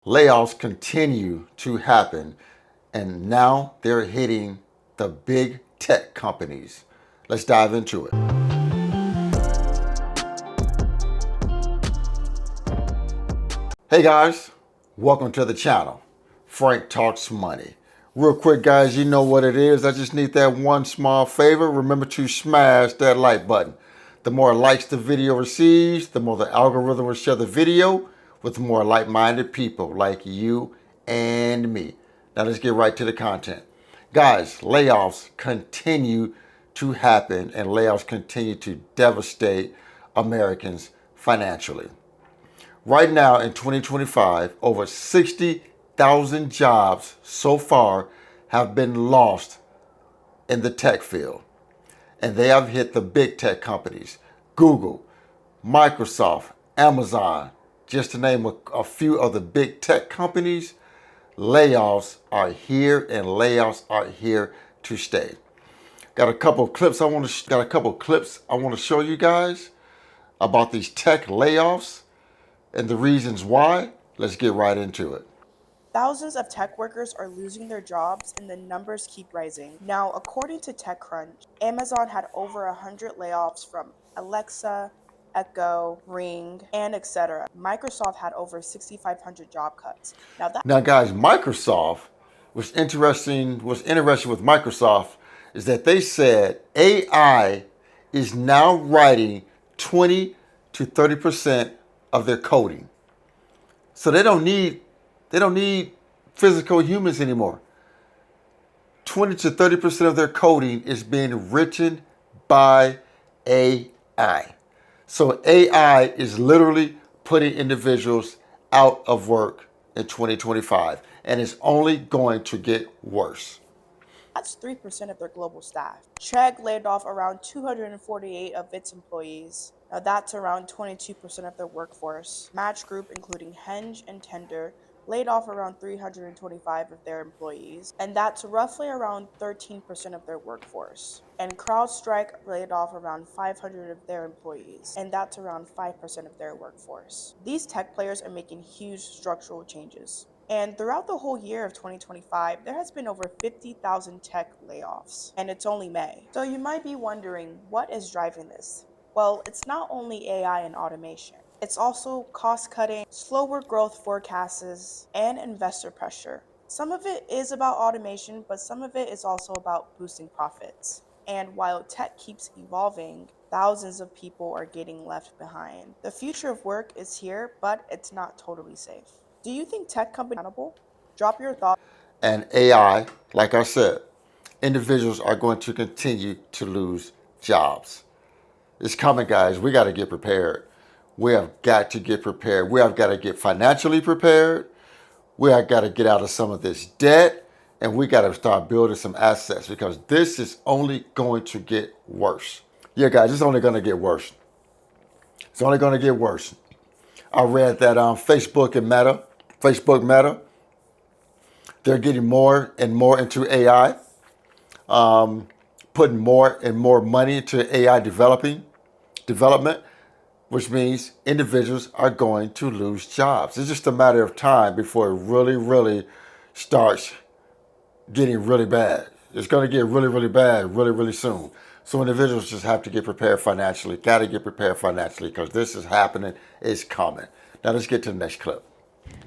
Layoffs continue to happen, and now they're hitting the big tech companies. Let's dive into it. Hey guys, welcome to the channel. Frank Talks Money. Real quick guys, you know what it is. I just need that one small favor. Remember to smash that like button. The more likes the video receives, the more the algorithm will share the video with more like-minded people like you and me. Now let's get right to the content. Guys, layoffs continue to happen and layoffs continue to devastate Americans financially. Right now in 2025, over 60,000 jobs so far have been lost in the tech field. And they have hit the big tech companies, Google, Microsoft, Amazon, just to name a few of the big tech companies. Layoffs are here and layoffs are here to stay. Got a couple of clips I want to show you guys about these tech layoffs and the reasons why. Let's get right into it. Thousands of tech workers are losing their jobs and the numbers keep rising. Now, according to TechCrunch, Amazon had over 100 layoffs from Alexa, Echo, Ring, and etc. Microsoft had over 6,500 job cuts. Now guys, Microsoft was interesting. What's interesting with Microsoft is that they said AI is now writing 20 to 30% of their coding. So they don't need physical humans anymore. 20 to 30% of their coding is being written by AI. So AI is literally putting individuals out of work in 2025, and it's only going to get worse. That's 3% of their global staff. Chegg laid off around 248 of its employees. Now that's around 22% of their workforce. Match Group, including Henge and Tender, laid off around 325 of their employees, and that's roughly around 13% of their workforce. And CrowdStrike laid off around 500 of their employees, and that's around 5% of their workforce. These tech players are making huge structural changes. And throughout the whole year of 2025, there has been over 50,000 tech layoffs, and it's only May. So you might be wondering, what is driving this? Well, it's not only AI and automation. It's also cost-cutting, slower growth forecasts, and investor pressure. Some of it is about automation, but some of it is also about boosting profits. And while tech keeps evolving, thousands of people are getting left behind. The future of work is here, but it's not totally safe. Do you think tech companies are accountable? Drop your thoughts. And AI, like I said, individuals are going to continue to lose jobs. It's coming, guys. We got to get prepared. We have got to get prepared. We have got to get financially prepared. We have got to get out of some of this debt, and we got to start building some assets because this is only going to get worse. Yeah, guys, it's only going to get worse. It's only going to get worse. I read that Facebook Meta, they're getting more and more into AI, putting more and more money into AI development, which means individuals are going to lose jobs. It's just a matter of time before it really starts getting really bad. It's going to get really bad really soon. So individuals just have to get prepared financially. Got to get prepared financially because this is happening. It's coming. Now let's get to the next clip.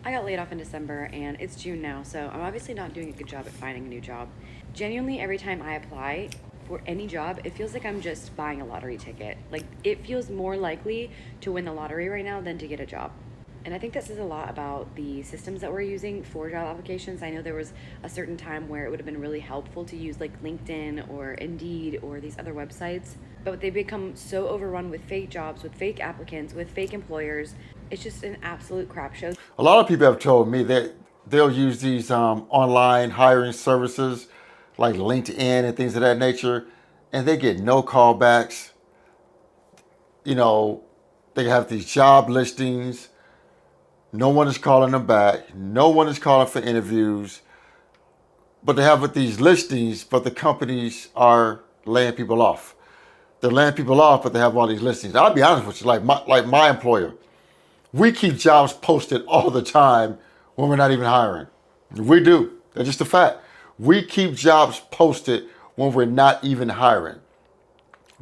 I got laid off in December and it's June now, so I'm obviously not doing a good job at finding a new job. Genuinely, every time I apply for any job, it feels like I'm just buying a lottery ticket. Like, it feels more likely to win the lottery right now than to get a job. And I think that says a lot about the systems that we're using for job applications. I know there was a certain time where it would have been really helpful to use like LinkedIn or Indeed or these other websites, but they become so overrun with fake jobs, with fake applicants, with fake employers. It's just an absolute crap show. A lot of people have told me that they'll use these online hiring services like LinkedIn and things of that nature, and they get no callbacks. You know, they have these job listings. No one is calling them back. No one is calling for interviews. But they have these listings, but the companies are laying people off. They're laying people off, but they have all these listings. I'll be honest with you, like my employer, we keep jobs posted all the time when we're not even hiring. We do. That's just a fact. We keep jobs posted when we're not even hiring,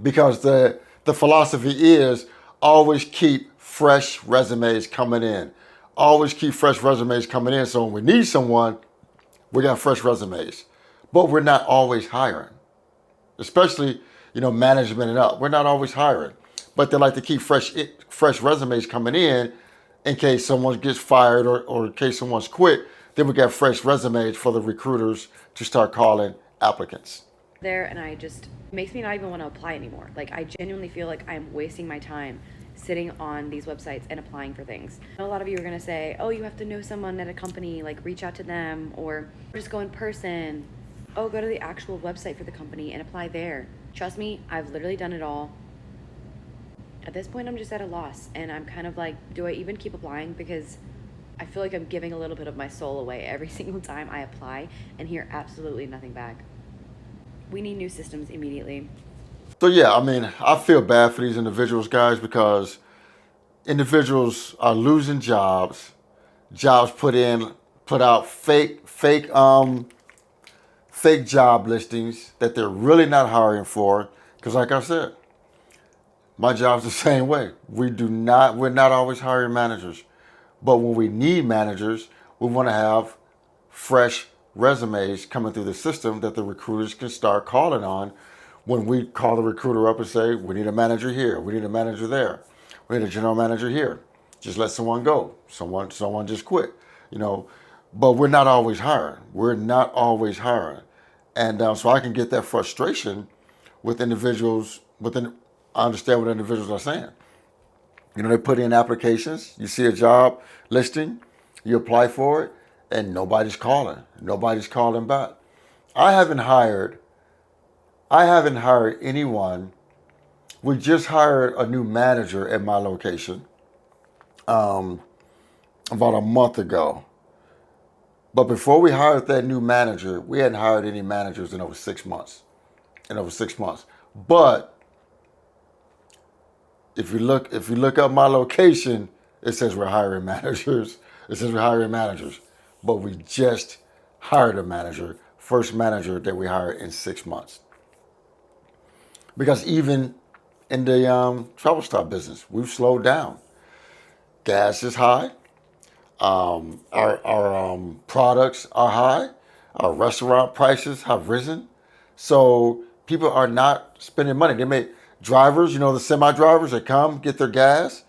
because the philosophy is always keep fresh resumes coming in. Always keep fresh resumes coming in. So when we need someone, we got fresh resumes. But we're not always hiring. Especially, management and up. We're not always hiring. But they like to keep fresh resumes coming in case someone gets fired or in case someone's quit. Then we got fresh resumes for the recruiters to start calling applicants. There, and I just makes me not even want to apply anymore. Like, I genuinely feel like I'm wasting my time sitting on these websites and applying for things. A lot of you are going to say, oh, you have to know someone at a company, like reach out to them, or just go in person. Oh, go to the actual website for the company and apply there. Trust me, I've literally done it all. At this point, I'm just at a loss, and I'm kind of like, do I even keep applying? Because I feel like I'm giving a little bit of my soul away every single time I apply and hear absolutely nothing back. We need new systems immediately. So yeah, I feel bad for these individuals, guys, because individuals are losing jobs. Jobs put out fake job listings that they're really not hiring for. Because like I said, my job's the same way. We're not always hiring managers. But when we need managers, we want to have fresh resumes coming through the system that the recruiters can start calling on when we call the recruiter up and say, we need a manager here, we need a manager there, we need a general manager here. Just let someone go. Someone just quit, But we're not always hiring. We're not always hiring. And so I can get that frustration with individuals. I understand what individuals are saying. They put in applications. You see a job listing, you apply for it, and nobody's calling. Nobody's calling back. I haven't hired anyone. We just hired a new manager at my location about a month ago. But before we hired that new manager, we hadn't hired any managers in over 6 months. But if you look up my location, it says we're hiring managers. But we just hired a manager, first manager that we hired in 6 months. Because even in the travel stop business, we've slowed down. Gas is high. Our products are high. Our restaurant prices have risen. So people are not spending money. They make drivers, the semi-drivers that come get their gas,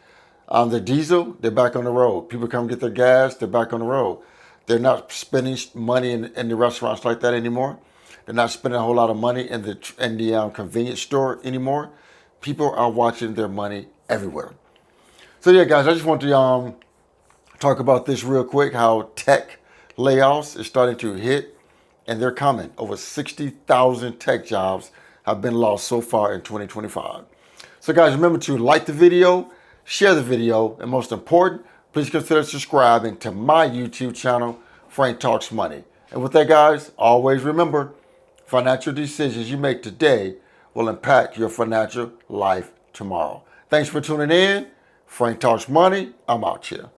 their diesel, they're back on the road. People come get their gas, they're back on the road. They're not spending money in the restaurants like that anymore. They're not spending a whole lot of money in the convenience store anymore. People are watching their money everywhere. So yeah, guys, I just want to talk about this real quick, how tech layoffs is starting to hit, and they're coming. Over 60,000 tech jobs have been lost so far in 2025. So guys, remember to like the video, share the video, and most important, please consider subscribing to my YouTube channel, Frank Talks Money. And with that, guys, always remember, financial decisions you make today will impact your financial life tomorrow. Thanks for tuning in. Frank Talks Money. I'm out here.